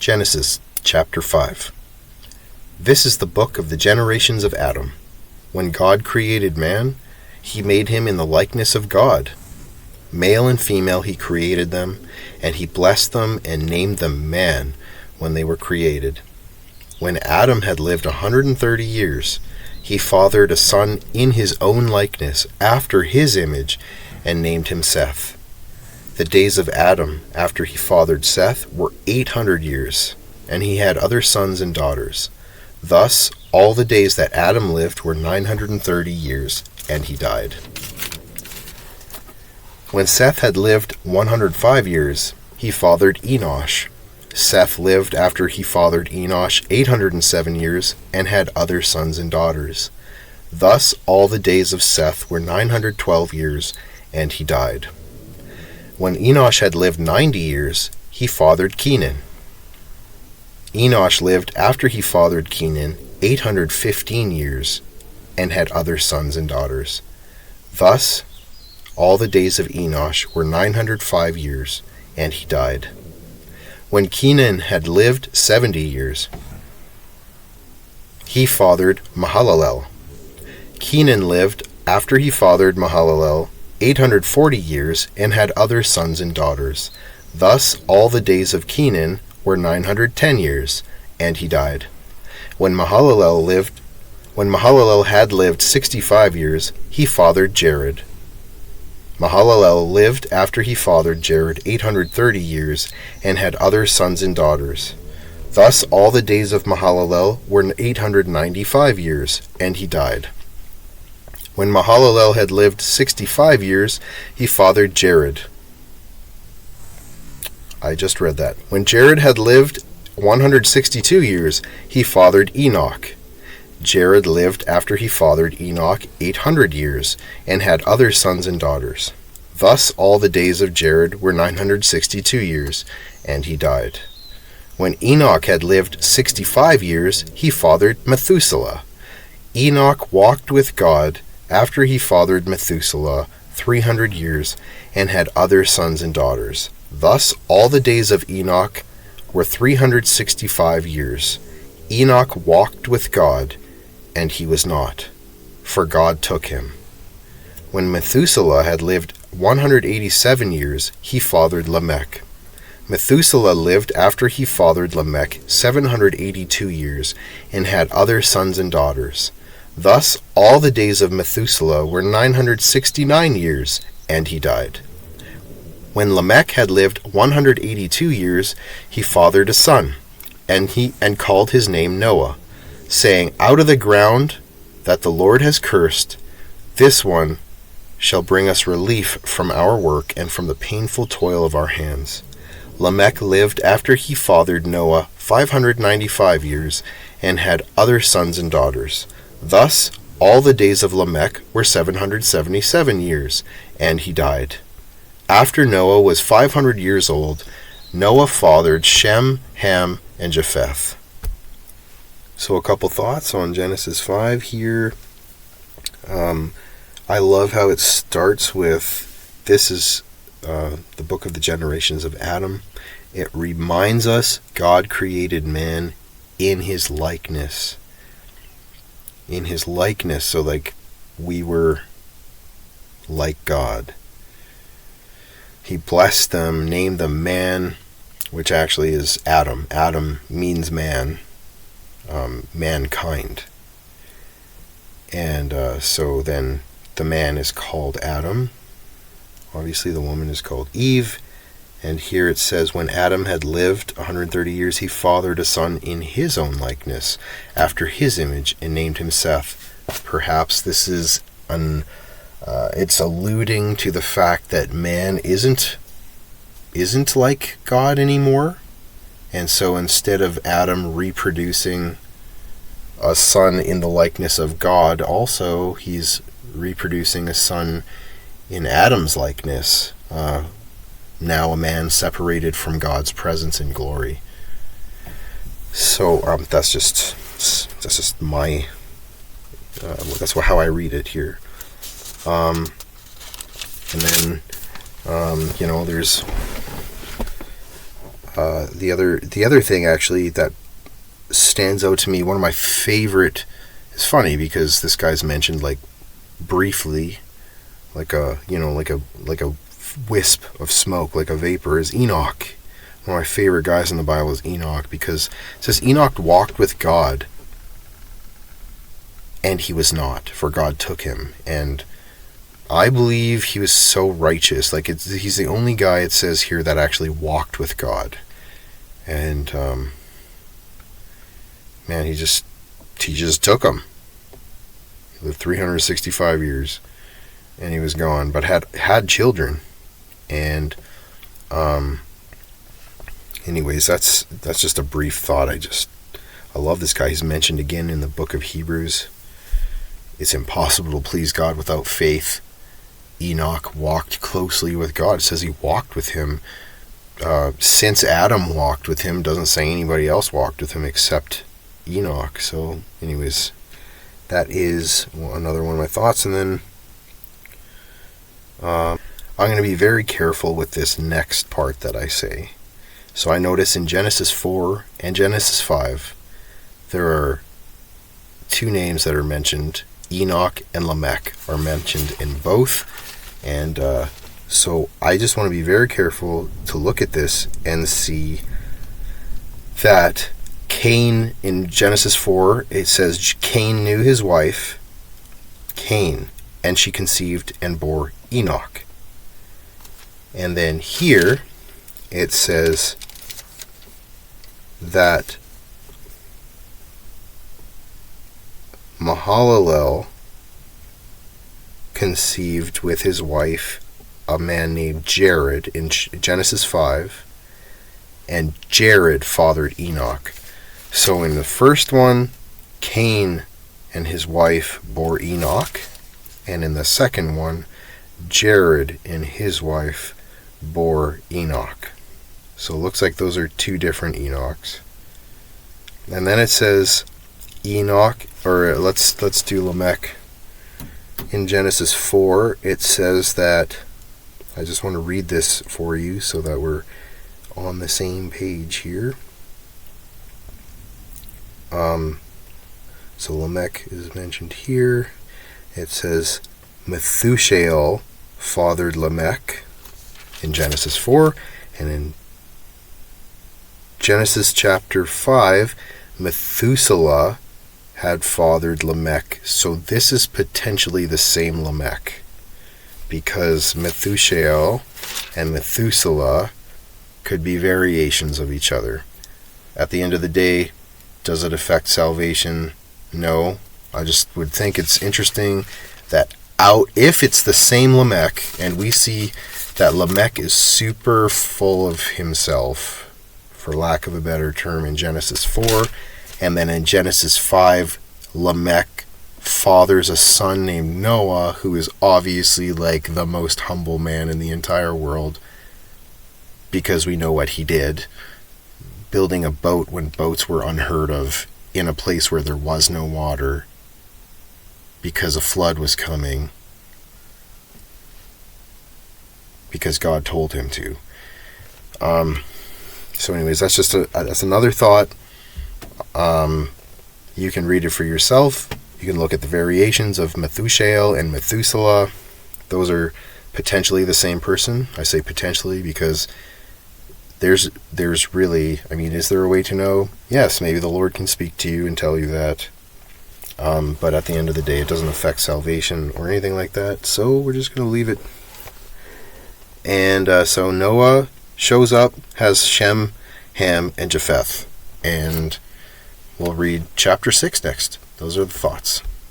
Genesis chapter 5. This is the book of the generations of Adam. When God created man, he made him in the likeness of God. Male and female he created them, and he blessed them and named them man when they were created. When Adam had lived 130 years, he fathered a son in his own likeness, after his image, and named him Seth. The days of Adam after he fathered Seth were 800 years, and he had other sons and daughters. Thus, all the days that Adam lived were 930 years, and he died. When Seth had lived 105 years, he fathered Enosh. Seth lived after he fathered Enosh 807 years, and had other sons and daughters. Thus, all the days of Seth were 912 years, and he died. When Enosh had lived 90 years, he fathered Kenan. Enosh lived after he fathered Kenan 815 years, and had other sons and daughters. Thus, all the days of Enosh were 905 years, and he died. When Kenan had lived 70 years, he fathered Mahalalel. Kenan lived after he fathered Mahalalel 840 years, and had other sons and daughters. Thus all the days of Kenan were 910 years, and he died. When Mahalalel had lived 65 years, he fathered Jared. Mahalalel lived after he fathered Jared 830 years, and had other sons and daughters. Thus all the days of Mahalalel were 895 years, and he died. When Mahalalel had lived 65 years, he fathered Jared. I just read that. When Jared had lived 162 years, he fathered Enoch. Jared lived after he fathered Enoch 800 years, and had other sons and daughters. Thus all the days of Jared were 962 years, and he died. When Enoch had lived 65 years, he fathered Methuselah. Enoch walked with God after he fathered Methuselah 300 years, and had other sons and daughters. Thus all the days of Enoch were 365 years. Enoch walked with God, and he was not, for God took him. When Methuselah had lived 187 years, he fathered Lamech. Methuselah lived after he fathered Lamech 782 years, and had other sons and daughters. Thus all the days of Methuselah were 969 years, and he died. When Lamech had lived 182 years, he fathered a son, and called his name Noah, saying, Out of the ground that the Lord has cursed, this one shall bring us relief from our work and from the painful toil of our hands. Lamech lived after he fathered Noah 595 years, and had other sons and daughters. Thus all the days of Lamech were 777 years, and he died. After Noah was 500 years old, Noah fathered Shem, Ham, and Japheth. So a couple thoughts on Genesis 5 here. I love how it starts with, this is the book of the generations of Adam. It reminds us God created man in his likeness. In his likeness, so like we were like God. He blessed them, named them man, which actually is Adam. Adam means man, mankind. And so then the man is called Adam. Obviously the woman is called Eve. And here it says, when Adam had lived 130 years, he fathered a son in his own likeness, after his image, and named him Seth. Perhaps this is it's alluding to the fact that man isn't like God anymore. And so instead of Adam reproducing a son in the likeness of God, also he's reproducing a son in Adam's likeness. Now a man separated from God's presence and glory. So that's just my that's how I read it here. And then there's The other thing actually that stands out to me, one of my favorite. It's funny because this guy's mentioned like briefly, like a wisp of smoke, like a vapor, is Enoch. One of my favorite guys in the Bible is Enoch, because it says Enoch walked with God, and he was not, for God took him. And I believe he was so righteous. Like, he's the only guy, it says here, that actually walked with God. And man, he just took him. He lived 365 years, and he was gone, but had children. And anyways, that's just a brief thought. I love this guy. He's mentioned again in the book of Hebrews. It's impossible to please God without faith. Enoch walked closely with God. It says he walked with him. Since Adam walked with him, doesn't say anybody else walked with him except Enoch. So anyways, that is another one of my thoughts. And then I'm going to be very careful with this next part that I say. So I notice in Genesis 4 and Genesis 5, there are two names that are mentioned. Enoch and Lamech are mentioned in both. And so I just want to be very careful to look at this and see that Cain, in Genesis 4, it says Cain knew his wife, Cain, and she conceived and bore Enoch. And then here it says that Mahalalel conceived with his wife a man named Jared in Genesis 5, and Jared fathered Enoch. So in the first one, Cain and his wife bore Enoch, and in the second one, Jared and his wife bore Enoch. So it looks like those are two different Enochs. And then it says Enoch, or let's do Lamech. In Genesis 4, it says that, I just want to read this for you so that we're on the same page here. So Lamech is mentioned here. It says Methusael fathered Lamech in Genesis 4, and in Genesis chapter 5, Methuselah had fathered Lamech. So this is potentially the same Lamech, because Methusael and Methuselah could be variations of each other. At the end of the day, does it affect salvation? No. I just would think it's interesting that if it's the same Lamech, and we see that Lamech is super full of himself, for lack of a better term, in Genesis 4, and then in Genesis 5, Lamech fathers a son named Noah, who is obviously like the most humble man in the entire world, because we know what he did, building a boat when boats were unheard of in a place where there was no water because a flood was coming, because God told him to. So anyways, that's another thought. You can read it for yourself. You can look at the variations of Methusael and Methuselah. Those are potentially the same person. I say potentially because there's really, is there a way to know? Yes, maybe the Lord can speak to you and tell you that. But at the end of the day, it doesn't affect salvation or anything like that. So we're just going to leave it. And so Noah shows up, has Shem, Ham, and Japheth. And we'll read chapter 6 next. Those are the thoughts.